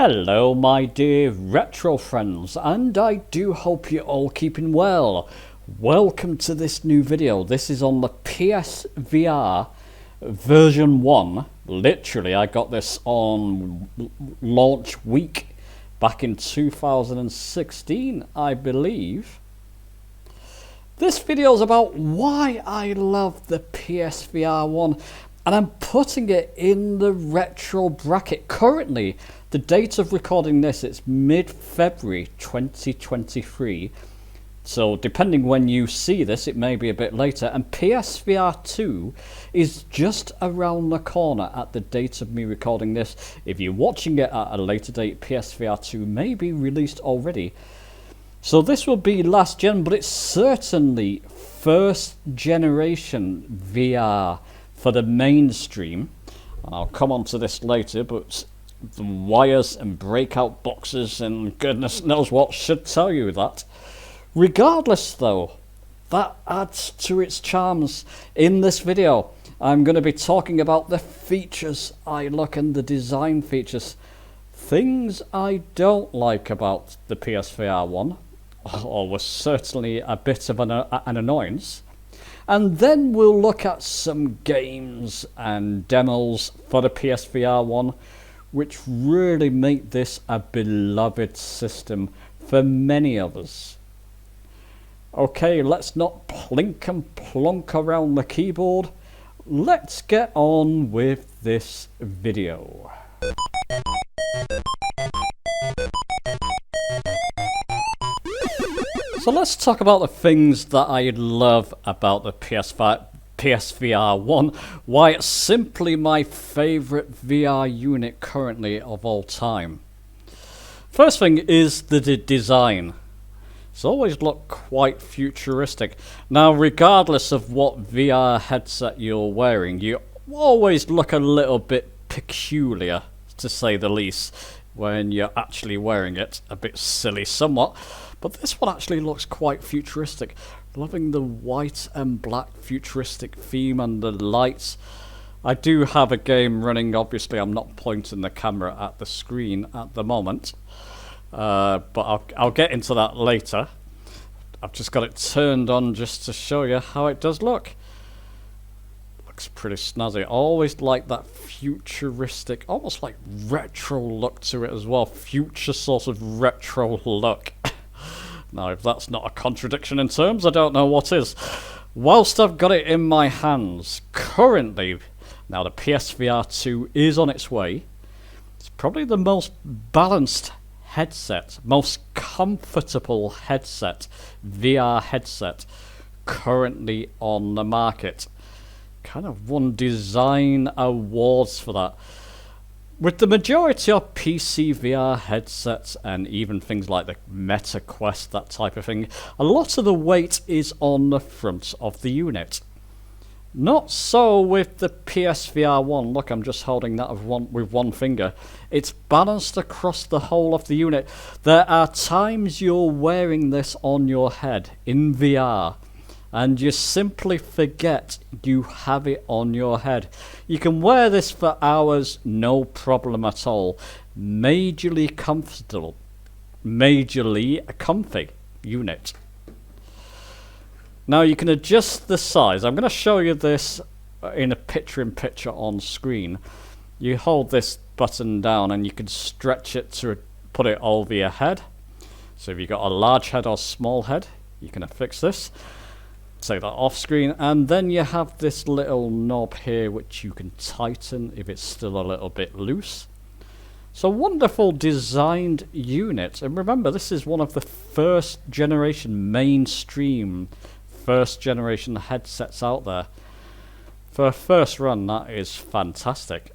Hello my dear retro friends, and I do hope you're all keeping well. Welcome to this new video. This is on the PSVR version 1. Literally, I got this on launch week back in 2016, I believe. This video is about why I love the PSVR 1, and I'm putting it in the retro bracket. Currently, the date of recording this, it's mid-February 2023. So depending when you see this, it may be a bit later. And PSVR 2 is just around the corner at the date of me recording this. If you're watching it at a later date, PSVR 2 may be released already. So this will be last gen, but it's certainly first generation VR for the mainstream. And I'll come on to this later, but the wires and breakout boxes and goodness knows what should tell you that. Regardless though, that adds to its charms. In this video, I'm going to be talking about the features I look and the design features. Things I don't like about the PSVR 1, or was certainly a bit of an annoyance. And then we'll look at some games and demos for the PSVR 1, which really make this a beloved system for many of us. Okay, let's not plink and plonk around the keyboard. Let's get on with this video. So let's talk about the things that I love about the PSVR 1, why it's simply my favourite VR unit currently of all time. First thing is the design. It's always looked quite futuristic. Now, regardless of what VR headset you're wearing, you always look a little bit peculiar, to say the least, when you're actually wearing it. A bit silly somewhat. But this one actually looks quite futuristic. Loving the white and black futuristic theme and the lights. I do have a game running. Obviously, I'm not pointing the camera at the screen at the moment. But I'll get into that later. I've just got it turned on just to show you how it does look. Looks pretty snazzy. I always like that futuristic, almost like retro look to it as well. Future sort of retro look. Now, if that's not a contradiction in terms, I don't know what is. Whilst I've got it in my hands, currently, now the PSVR 2 is on its way. It's probably the most balanced headset, most comfortable headset, VR headset, currently on the market. Kind of won design awards for that. With the majority of PC VR headsets and even things like the Meta Quest, that type of thing, a lot of the weight is on the front of the unit. Not so with the PSVR 1. Look, I'm just holding that with one finger. It's balanced across the whole of the unit. There are times you're wearing this on your head in VR, and you simply forget you have it on your head. You can wear this for hours, no problem at all. Majorly comfortable, majorly comfy unit. Now you can adjust the size. I'm going to show you this in a picture-in-picture on screen. You hold this button down and you can stretch it to put it over your head. So if you've got a large head or small head, you can affix this. Take that off screen, and then you have this little knob here which you can tighten if it's still a little bit loose. So wonderful designed unit, and remember, this is one of the first generation mainstream first generation headsets out there. For a first run, that is fantastic.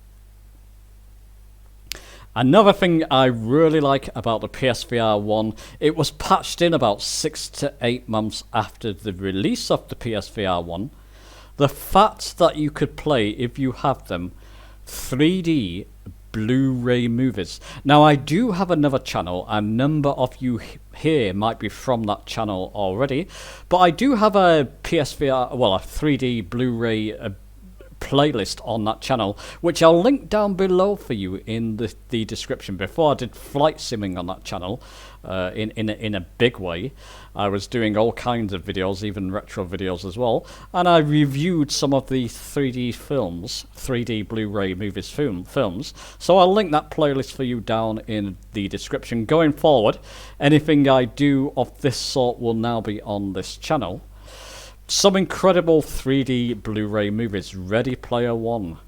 Another thing I really like about the PSVR 1, it was patched in about 6 to 8 months after the release of the PSVR 1. The fact that you could play, if you have them, 3D Blu-ray movies. Now, I do have another channel. A number of you here might be from that channel already, but I do have a PSVR, well, a 3D Blu-ray playlist on that channel, which I'll link down below for you in the description. Before I did flight simming on that channel in a big way, I was doing all kinds of videos, even retro videos as well, and I reviewed some of the 3D films, 3D Blu-ray movies films, so I'll link that playlist for you down in the description. Going forward, anything I do of this sort will now be on this channel. Some incredible 3D Blu-ray movies. Ready Player One.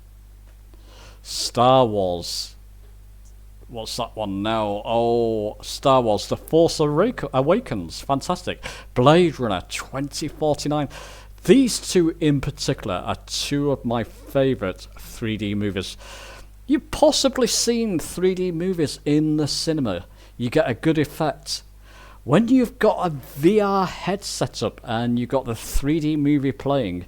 Star Wars. What's that one now? Oh, Star Wars The Force Awakens. Fantastic. Blade Runner 2049. These two in particular are two of my favourite 3D movies. You've possibly seen 3D movies in the cinema. You get a good effect. When you've got a VR headset up and you've got the 3D movie playing,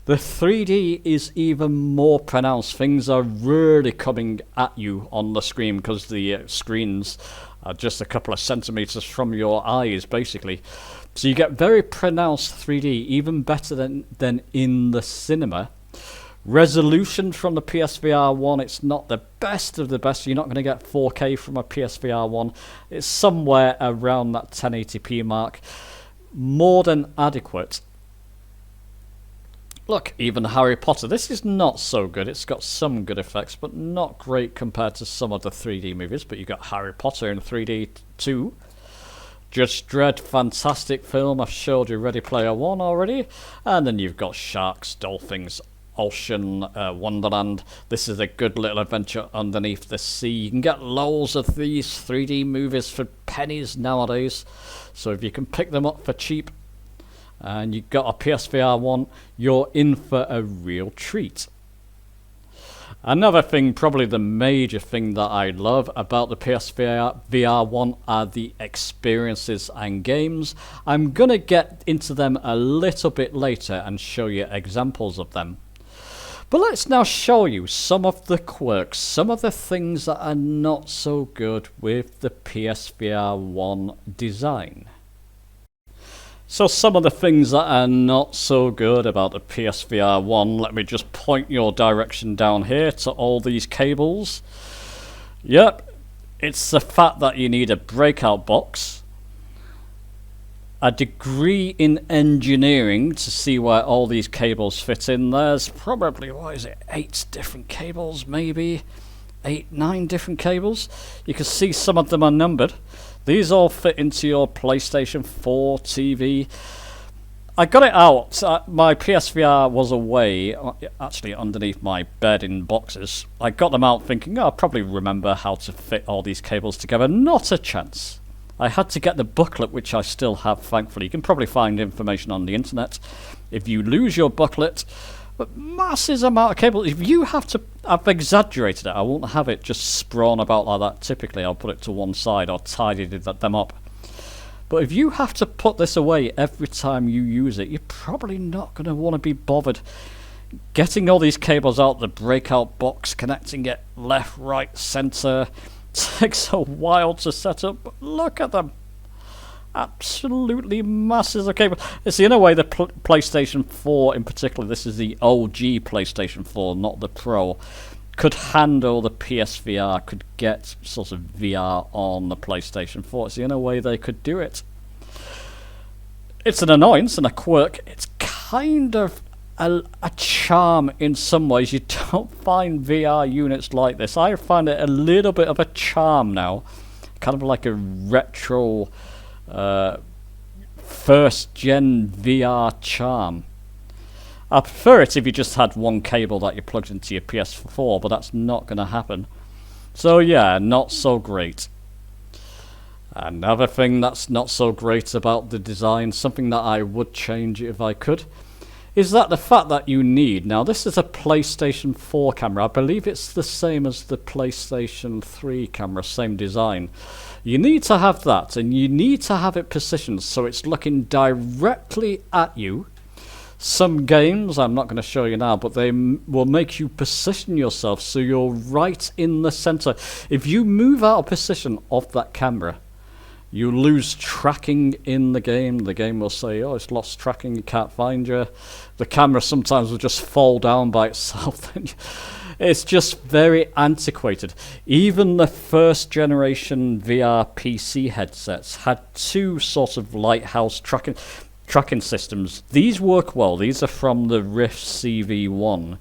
the 3D is even more pronounced. Things are really coming at you on the screen because the screens are just a couple of centimeters from your eyes, basically. So you get very pronounced 3D, even better than in the cinema. Resolution from the PSVR 1, it's not the best of the best. You're not going to get 4K from a PSVR 1. It's somewhere around that 1080p mark. More than adequate. Look, even Harry Potter. This is not so good. It's got some good effects, but not great compared to some of the 3D movies. But you've got Harry Potter in 3D too. Judge Dredd, fantastic film. I've showed you Ready Player One already. And then you've got sharks, dolphins, Ocean Wonderland. This is a good little adventure underneath the sea. You can get loads of these 3D movies for pennies nowadays. So if you can pick them up for cheap and you've got a PSVR 1, you're in for a real treat. Another thing, probably the major thing that I love about the PSVR 1 are the experiences and games. I'm going to get into them a little bit later and show you examples of them. But let's now show you some of the quirks, some of the things that are not so good with the PSVR 1 design. So some of the things that are not so good about the PSVR 1, let me just point your direction down here to all these cables. Yep, it's the fact that you need a breakout box, a degree in engineering to see where all these cables fit in. There's probably, what is it, 8 different cables, maybe 8, 9 different cables. You can see some of them are numbered. These all fit into your PlayStation 4 TV. I got it out. My PSVR was away, actually underneath my bed in boxes. I got them out thinking, oh, I'll probably remember how to fit all these cables together. Not a chance. I had to get the booklet, which I still have, thankfully. You can probably find information on the internet. If you lose your booklet, but massive amount of cables. If you have to, I've exaggerated it. I won't have it just sprawn about like that. Typically, I'll put it to one side or tidy them up. But if you have to put this away every time you use it, you're probably not going to want to be bothered getting all these cables out the breakout box, connecting it left, right, center. Takes a while to set up, but look at them. Absolutely masses of cables. It's in a way the PlayStation 4 in particular, this is the OG PlayStation 4, not the Pro, could handle the PSVR, could get sort of VR on the PlayStation 4. It's in a way they could do it. It's an annoyance and a quirk. It's kind of a charm in some ways. You don't find VR units like this. I find it a little bit of a charm now, kind of like a retro first gen VR charm. I prefer it if you just had one cable that you plugged into your PS4, but that's not going to happen. So yeah, not so great. Another thing that's not so great about the design, something that I would change if I could, is that the fact that you need, now this is a PlayStation 4 camera, I believe it's the same as the PlayStation 3 camera, same design. You need to have that, and you need to have it positioned so it's looking directly at you. Some games, I'm not going to show you now, but they will make you position yourself so you're right in the center. If you move out of position of that camera, You lose tracking in the game will say, oh, it's lost tracking, you can't find you. The camera sometimes will just fall down by itself. It's just very antiquated. Even the first generation VR PC headsets had two sort of lighthouse tracking systems. These work well. These are from the Rift CV1.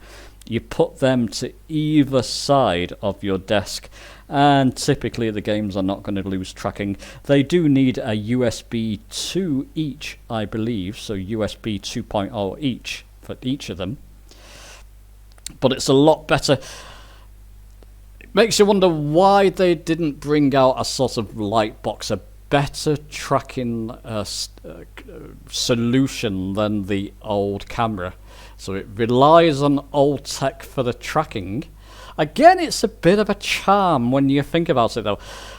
You put them to either side of your desk, and typically the games are not going to lose tracking. They do need a USB 2 each, I believe, so USB 2.0 each for each of them. But it's a lot better. It makes you wonder why they didn't bring out a sort of light box, a better tracking solution than the old camera. So it relies on old tech for the tracking. Again, it's a bit of a charm when you think about it, though.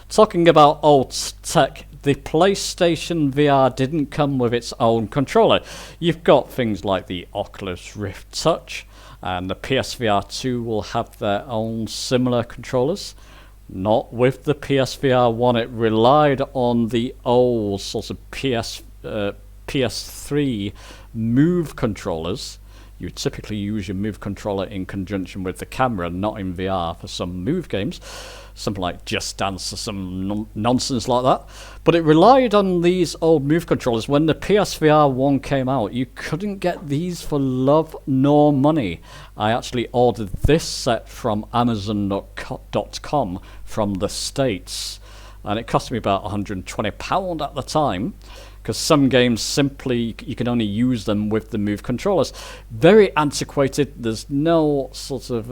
Talking about old tech, the PlayStation VR didn't come with its own controller. You've got things like the Oculus Rift Touch, and the PSVR 2 will have their own similar controllers. Not with the PSVR 1. It relied on the old sort of PS3 Move controllers. You typically use your Move controller in conjunction with the camera, not in VR for some Move games. Something like Just Dance or some nonsense like that. But it relied on these old Move controllers. When the PSVR 1 came out, you couldn't get these for love nor money. I actually ordered this set from Amazon.com from the States. And it cost me about £120 at the time. Because some games simply, you can only use them with the Move controllers. Very antiquated. There's no sort of,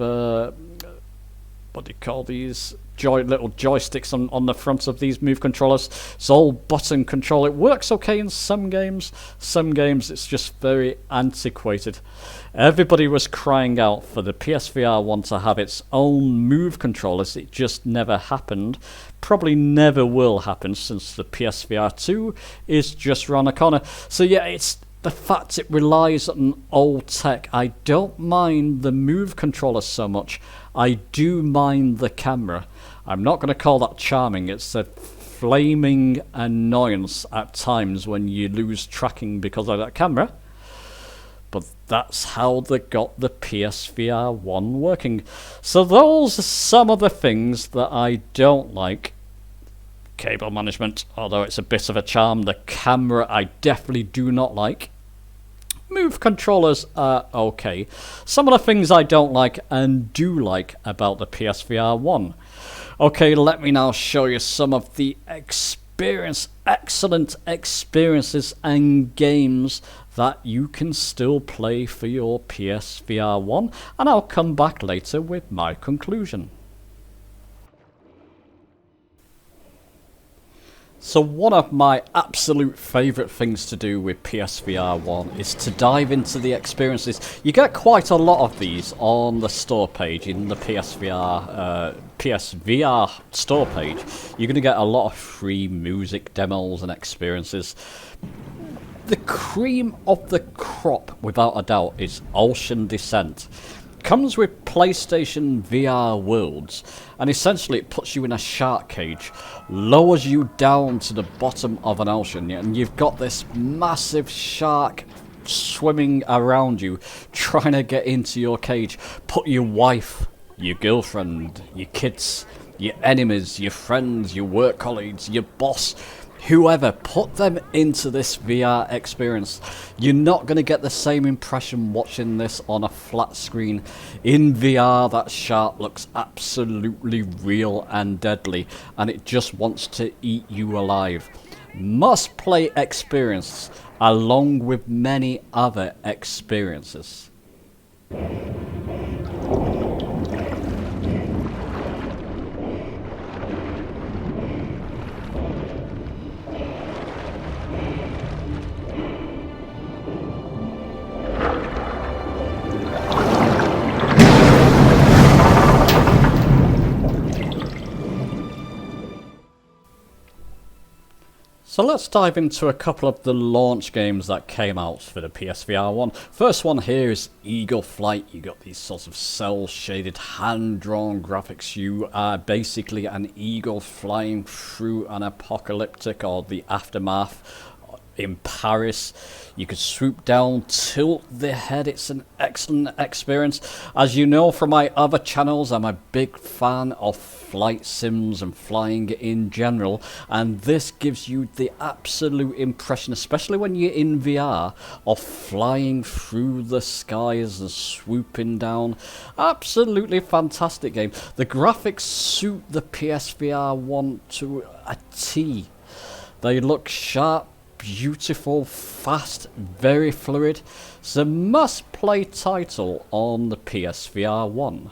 what do you call these? Little joysticks on the front of these Move controllers. It's all button control. It works okay in some games. Some games it's just very antiquated. Everybody was crying out for the PSVR 1 to have its own Move controllers. It just never happened. Probably never will happen since the PSVR 2 is just around the corner. So yeah, it's the fact it relies on old tech. I don't mind the Move controller so much. I do mind the camera. I'm not going to call that charming. It's a flaming annoyance at times when you lose tracking because of that camera. But that's how they got the PSVR 1 working. So those are some of the things that I don't like. Cable management, although it's a bit of a charm. The camera I definitely do not like. Move controllers are okay. Some of the things I don't like and do like about the PSVR 1. Okay, let me now show you some of the excellent experiences and games that you can still play for your PSVR 1, and I'll come back later with my conclusion. So one of my absolute favourite things to do with PSVR 1 is to dive into the experiences. You get quite a lot of these on the store page, in the PSVR store page. You're going to get a lot of free music demos and experiences. The cream of the crop, without a doubt, is Ocean Descent. Comes with PlayStation VR Worlds, and essentially it puts you in a shark cage, lowers you down to the bottom of an ocean, and you've got this massive shark swimming around you, trying to get into your cage. Put your wife, your girlfriend, your kids, your enemies, your friends, your work colleagues, your boss, whoever, put them into this VR experience. You're not going to get the same impression watching this on a flat screen. In VR, that shark looks absolutely real and deadly, and it just wants to eat you alive. Must play experience, along with many other experiences. So let's dive into a couple of the launch games that came out for the PSVR 1. First one here is Eagle Flight. You got these sorts of cel-shaded, hand-drawn graphics. You are basically an eagle flying through an apocalyptic or the aftermath in Paris. You could swoop down, tilt the head. It's an excellent experience. As you know from my other channels, I'm a big fan of flight sims and flying in general, and this gives you the absolute impression, especially when you're in VR, of flying through the skies and swooping down. Absolutely fantastic game. The graphics suit the PSVR 1 to a T. They look sharp, beautiful, fast, very fluid. It's a must-play title on the PSVR 1.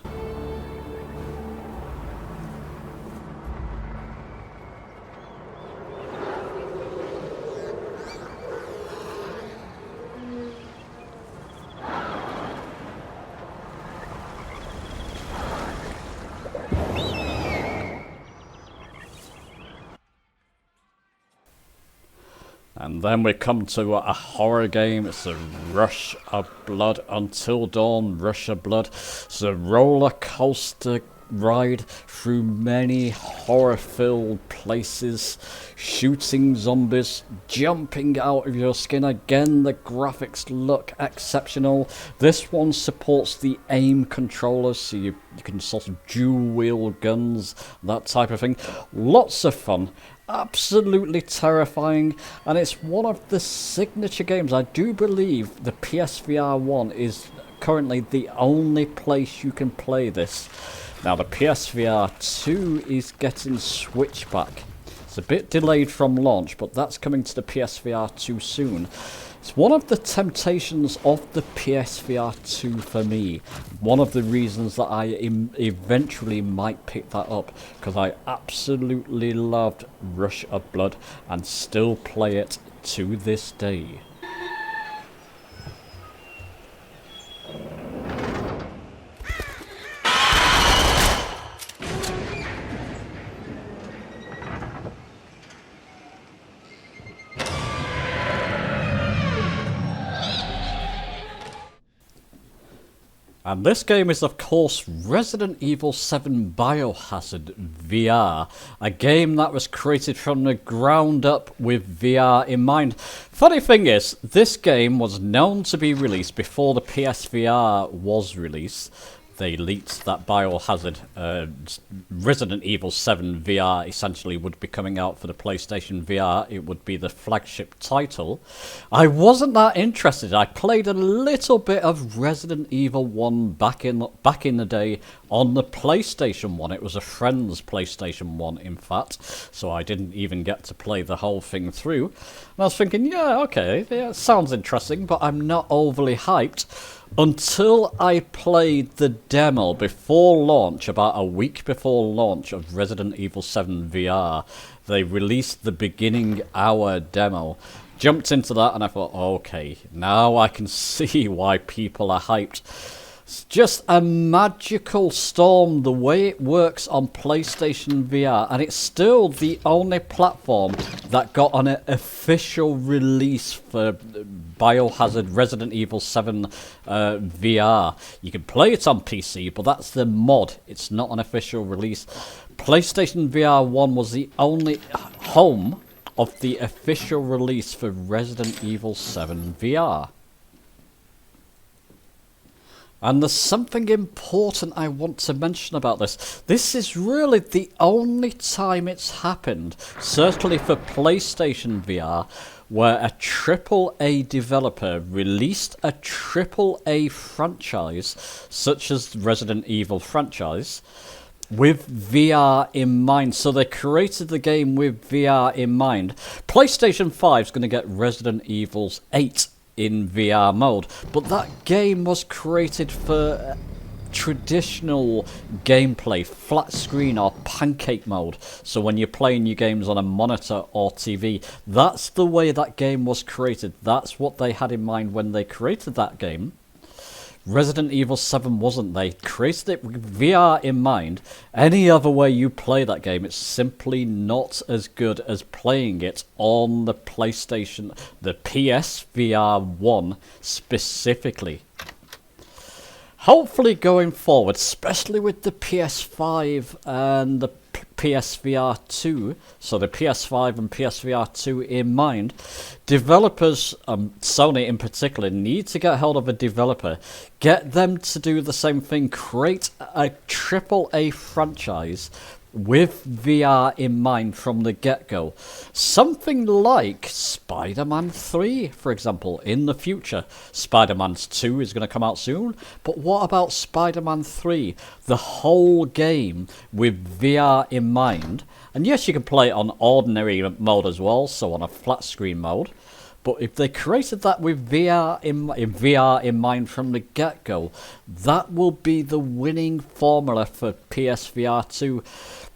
And then we come to a horror game. It's a Rush of Blood. Until Dawn, Rush of Blood. It's a roller coaster ride through many horror-filled places, shooting zombies, jumping out of your skin. Again, the graphics look exceptional. This one supports the aim controllers, so you can sort of dual-wield guns, that type of thing. Lots of fun. Absolutely terrifying, and it's one of the signature games. I do believe the PSVR 1 is currently the only place you can play this. Now the PSVR 2 is getting switched back. It's a bit delayed from launch, but that's coming to the PSVR 2 soon. It's one of the temptations of the PSVR 2 for me. One of the reasons that I eventually might pick that up, because I absolutely loved Rush of Blood and still play it to this day. And this game is, of course, Resident Evil 7 Biohazard VR, a game that was created from the ground up with VR in mind. Funny thing is, this game was known to be released before the PSVR was released. They leaked that Biohazard, Resident Evil 7 VR essentially would be coming out for the PlayStation VR. It would be the flagship title. I wasn't that interested. I played a little bit of Resident Evil 1 back in the day on the PlayStation 1. It was a friend's PlayStation 1, in fact, so I didn't even get to play the whole thing through. And I was thinking, yeah, okay, yeah, it sounds interesting, but I'm not overly hyped. Until I played the demo before launch, about a week before launch of Resident Evil 7 VR. They released the beginning hour demo. Jumped into that and I thought, okay, now I can see why people are hyped. It's just a magical storm, the way it works on PlayStation VR, and it's still the only platform that got an official release for Biohazard Resident Evil 7 VR. You can play it on PC, but that's the mod. It's not an official release. PlayStation VR 1 was the only home of the official release for Resident Evil 7 VR. And there's something important I want to mention about this. This is really the only time it's happened, certainly for PlayStation VR, where a AAA developer released a AAA franchise, such as the Resident Evil franchise, with VR in mind. So they created the game with VR in mind. PlayStation 5 is going to get Resident Evil 8 in VR mode, but that game was created for traditional gameplay, flat screen or pancake mode. So when you're playing your games on a monitor or TV, that's the way that game was created. That's what they had in mind when they created that game. Resident Evil 7 wasn't. They created it with VR in mind. Any other way you play that game, it's simply not as good as playing it on the PlayStation, the PSVR 1 specifically. Hopefully going forward, especially with the PS5 and the PSVR 2, so the PS5 and PSVR 2 in mind, developers, Sony in particular, need to get hold of a developer, get them to do the same thing, create a AAA franchise with VR in mind from the get-go. Something like Spider-Man 3, for example, in the future. Spider-Man 2 is going to come out soon, but what about Spider-Man 3? The whole game with VR in mind. And yes, you can play it on ordinary mode as well, so on a flat screen mode. But if they created that with VR in mind from the get-go, that will be the winning formula for PSVR 2.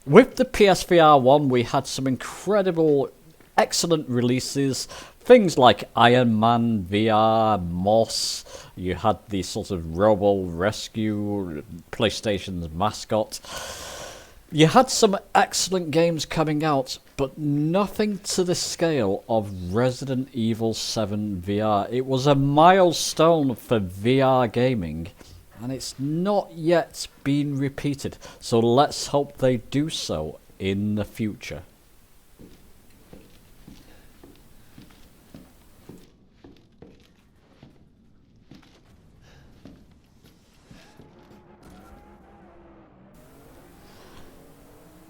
With the PSVR 1, we had some incredible, excellent releases. Things like Iron Man VR, Moss. You had the sort of Robo Rescue, PlayStation's mascot. You had some excellent games coming out, but nothing to the scale of Resident Evil 7 VR. It was a milestone for VR gaming, and it's not yet been repeated. So let's hope they do so in the future.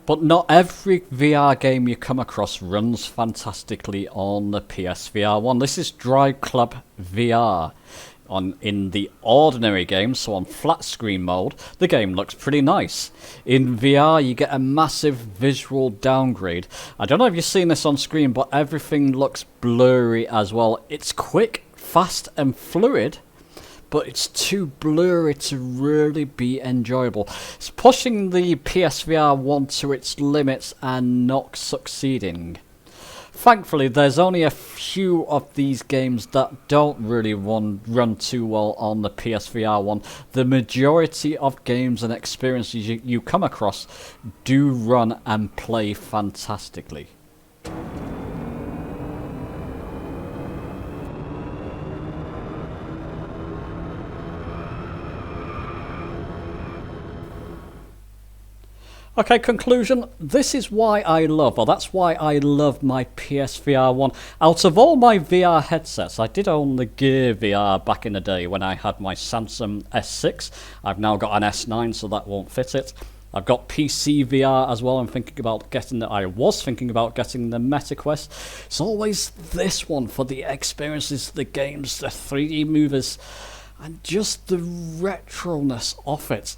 But not every VR game you come across runs fantastically on the PSVR 1. This is Drive Club VR. In the ordinary game, so on flat screen mode, the game looks pretty nice. In VR, you get a massive visual downgrade. I don't know if you've seen this on screen, but everything looks blurry as well. It's quick, fast, and fluid, but it's too blurry to really be enjoyable. It's pushing the PSVR 1 to its limits and not succeeding. Thankfully, there's only a few of these games that don't really run too well on the PSVR 1. The majority of games and experiences you come across do run and play fantastically. Okay, conclusion. This is why that's why I love my PSVR 1. Out of all my VR headsets, I did own the Gear VR back in the day when I had my Samsung S6. I've now got an S9, so that won't fit it. I've got PC VR as well. I was thinking about getting the MetaQuest. It's always this one for the experiences, the games, the 3D movies, and just the retroness of it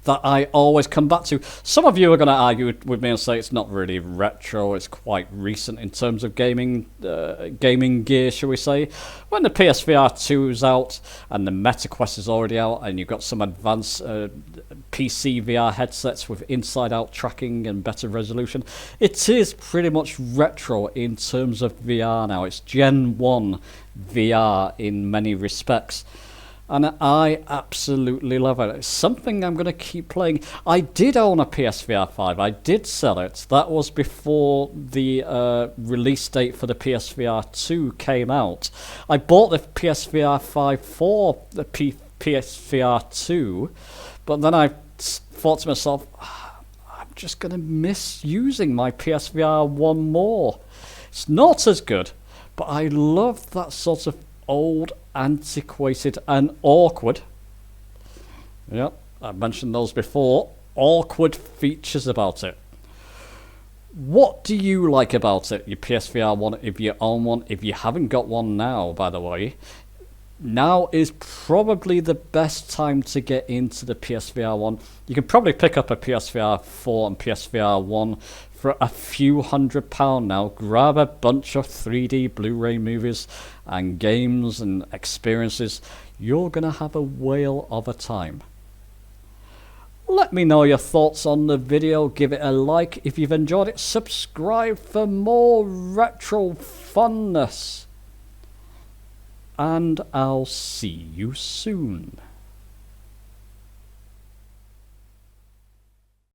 that I always come back to. Some of you are going to argue with me and say it's not really retro, it's quite recent in terms of gaming gear, shall we say. When the PSVR 2 is out and the MetaQuest is already out and you've got some advanced PC VR headsets with inside-out tracking and better resolution, it is pretty much retro in terms of VR now. It's Gen 1 VR in many respects. And I absolutely love it. It's something I'm going to keep playing. I did own a PSVR 5. I did sell it. That was before the release date for the PSVR 2 came out. I bought the PSVR 5 for the PSVR 2, but then I thought to myself, I'm just going to miss using my PSVR 1 more. It's not as good, but I love that sort of old, antiquated and awkward, I mentioned those before, awkward features about it. What do you like about it, your PSVR 1, if you own one? If you haven't got one now, by the way, now is probably the best time to get into the PSVR 1. You can probably pick up a PSVR 4 and PSVR 1 for a few £100 now. Grab a bunch of 3D Blu-ray movies and games and experiences. You're going to have a whale of a time. Let me know your thoughts on the video. Give it a like if you've enjoyed it. Subscribe for more retro funness. And I'll see you soon.